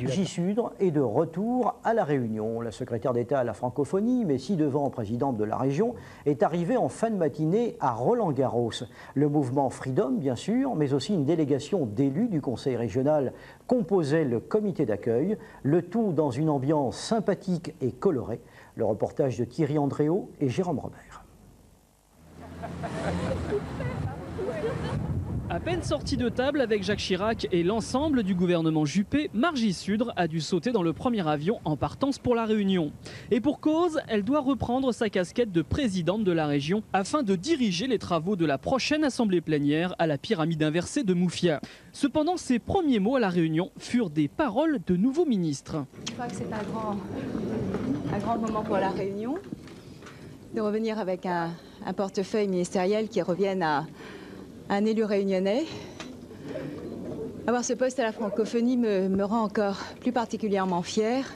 Margie Sudre est de retour à La Réunion. La secrétaire d'État à la francophonie, mais ci-devant présidente de la région, est arrivée en fin de matinée à Roland-Garros. Le mouvement Freedom, bien sûr, mais aussi une délégation d'élus du conseil régional composait le comité d'accueil, le tout dans une ambiance sympathique et colorée. Le reportage de Thierry Andréau et Jérôme Robert. À peine sortie de table avec Jacques Chirac et l'ensemble du gouvernement Juppé, Margie Sudre a dû sauter dans le premier avion en partance pour La Réunion. Et pour cause, elle doit reprendre sa casquette de présidente de la région afin de diriger les travaux de la prochaine assemblée plénière à la pyramide inversée de Moufia. Cependant, ses premiers mots à La Réunion furent des paroles de nouveaux ministres. Je crois que c'est un grand moment pour La Réunion de revenir avec un portefeuille ministériel qui revienne à un élu réunionnais. Avoir ce poste à la francophonie me rend encore plus particulièrement fière.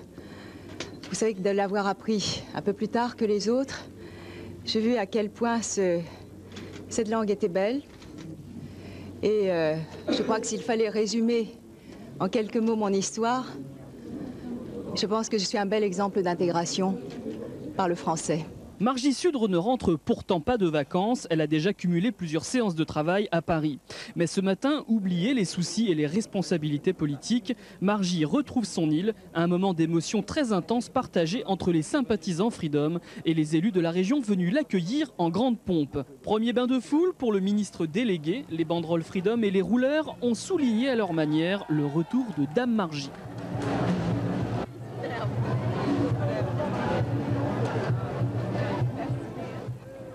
Vous savez que de l'avoir appris un peu plus tard que les autres, j'ai vu à quel point cette langue était belle. Et je crois que s'il fallait résumer en quelques mots mon histoire, je pense que je suis un bel exemple d'intégration par le français. Margie Sudre ne rentre pourtant pas de vacances, elle a déjà cumulé plusieurs séances de travail à Paris. Mais ce matin, oubliez les soucis et les responsabilités politiques, Margie retrouve son île, un moment d'émotion très intense partagé entre les sympathisants Freedom et les élus de la région venus l'accueillir en grande pompe. Premier bain de foule pour le ministre délégué, les banderoles Freedom et les rouleurs ont souligné à leur manière le retour de Dame Margie.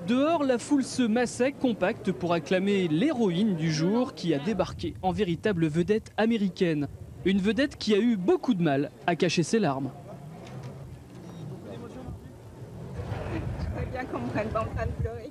Dehors, la foule se massait compacte pour acclamer l'héroïne du jour qui a débarqué en véritable vedette américaine. Une vedette qui a eu beaucoup de mal à cacher ses larmes. Je voudrais bien qu'on me prenne pas en train de pleurer.